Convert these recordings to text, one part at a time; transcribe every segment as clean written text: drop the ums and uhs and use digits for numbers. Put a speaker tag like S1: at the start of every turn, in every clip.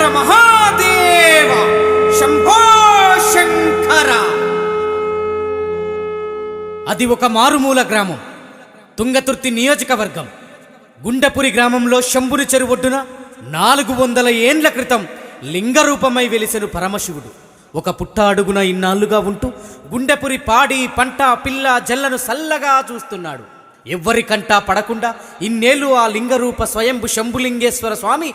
S1: హర మహాదేవ శంభో శంకర. అది ఒక మారుమూల గ్రామం, తుంగతుర్తి నియోజకవర్గం. గుండెపురి గ్రామంలో శంభుని చెరువొడ్డున 400 ఏండ్ల క్రితం లింగరూపమై వెలిసెను పరమశివుడు. ఒక పుట్ట అడుగున ఇన్నాళ్లుగా ఉంటూ గుండెపురి పాడి పంట పిల్ల జల్లను సల్లగా చూస్తున్నాడు. ఎవ్వరి కంటా పడకుండా ఇన్నేళ్లు ఆ లింగరూప స్వయంభు శంభులింగేశ్వర స్వామి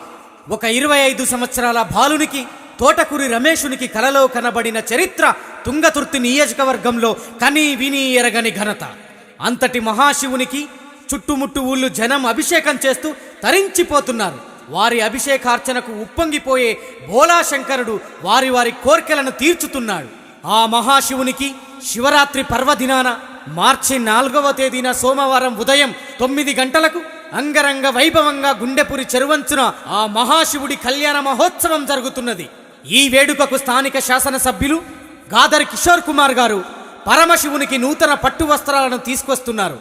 S1: ఒక 25 సంవత్సరాల బాలునికి తోటకూరి రమేషునికి కలలో కనబడిన చరిత్ర తుంగతుర్తి నియోజకవర్గంలో కని విని ఎరగని ఘనత. అంతటి మహాశివునికి చుట్టుముట్టు ఊళ్ళు జనం అభిషేకం చేస్తూ తరించిపోతున్నారు. వారి అభిషేకార్చనకు ఉప్పొంగిపోయే భోలాశంకరుడు వారి వారి కోర్కెలను తీర్చుతున్నాడు. ఆ మహాశివునికి శివరాత్రి పర్వదినాన మార్చి 4వ తేదీన సోమవారం ఉదయం 9 గంటలకు అంగరంగ వైభవంగా గుండెపురి చెరువంచున ఆ మహాశివుడి కళ్యాణ మహోత్సవం జరుగుతున్నది. ఈ వేడుకకు స్థానిక శాసనసభ్యులు గాదరి కిషోర్ కుమార్ గారు పరమశివునికి నూతన పట్టు వస్త్రాలను తీసుకొస్తున్నారు.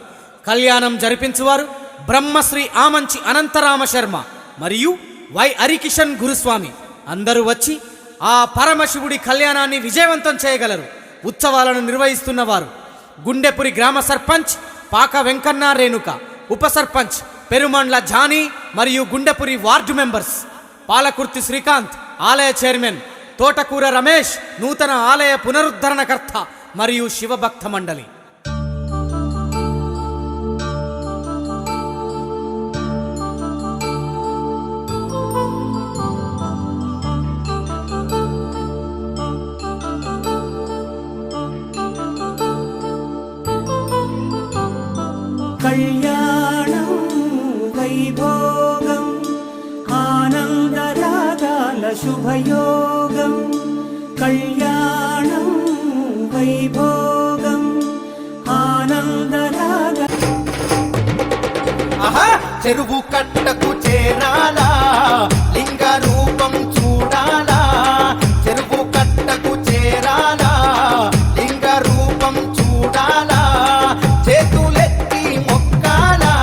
S1: కళ్యాణం జరిపించువారు బ్రహ్మశ్రీ ఆమంచి అనంతరామ శర్మ మరియు వై హరికిషన్ గురుస్వామి. అందరూ వచ్చి ఆ పరమశివుడి కళ్యాణాన్ని విజయవంతం చేయగలరు. ఉత్సవాలను నిర్వహిస్తున్నవారు గుండెపురి గ్రామ సర్పంచ్ పాక వెంకన్న రేణుక, ఉప సర్పంచ్ పెరుమండ్ల జానీ మరియు గుండెపురి వార్డు మెంబర్స్ పాలకుర్తి శ్రీకాంత్, ఆలయ చైర్మన్ తోటకూర రమేష్, నూతన ఆలయ పునరుద్ధరణకర్త మరియు శివభక్త మండలి.
S2: కళ్యాణం వైభోగం ఆనందరాగాల శుభయోగం. కళ్యాణం వైభోగం ఆనందరాగ.
S3: చెరువు కట్టకు చేరాలా, లింగ రూపం చూడాలా. చెరువు కట్టకు చేరాలా, లింగ రూపం చూడాలా. చేతులెత్తి మొక్కాలా,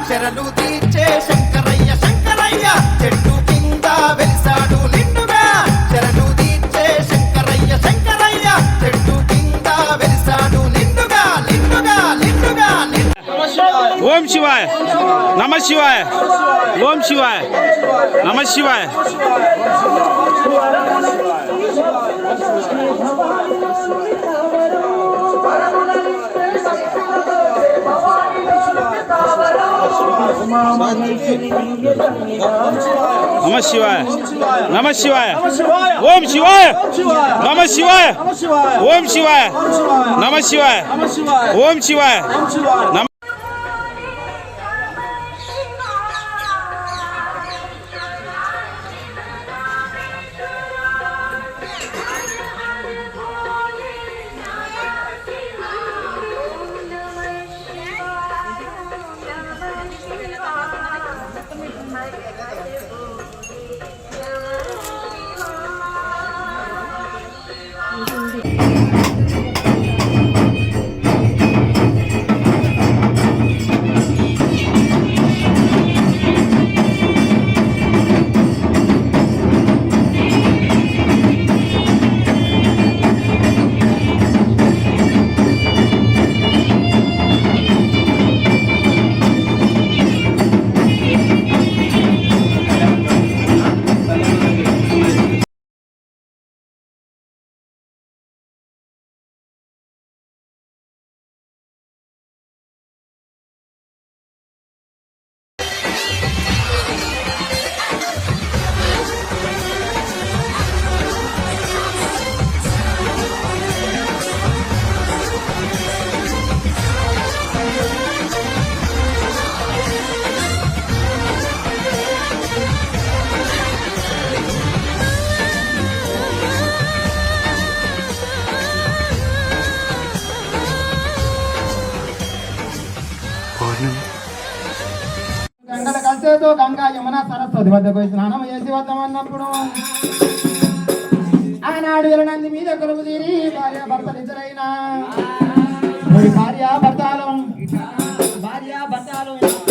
S3: శరణు తీర్చే శంకరయ్య శంకరయ్య. చెట్టు కింద వెలిసాడు నిండుగా, శరణు తీర్చే శంకరయ్య శంకరయ్య. చెట్టు కింద వెలిసాడు నిండుగా నిండుగా నిండుగా.
S4: ఓం శివాయ నమ శివాయ, ఓం శివాయ నమ శివాయ. నమ శివాయ నమ శివాయ, ఓం శివాయ నమ శివాయ, ఓం శివాయ నమ శివాయ, ఓం శివాయ నమ.
S5: గంగల కలిసేతో గంగా యమున సరస్వతి వద్దకు స్నానం చేసి వద్దామన్నప్పుడు ఆనాడు వెళ్ళనంది మీద కొలుపు తీరి భార్య భర్తలిద్దరైనా భార్య భర్తలు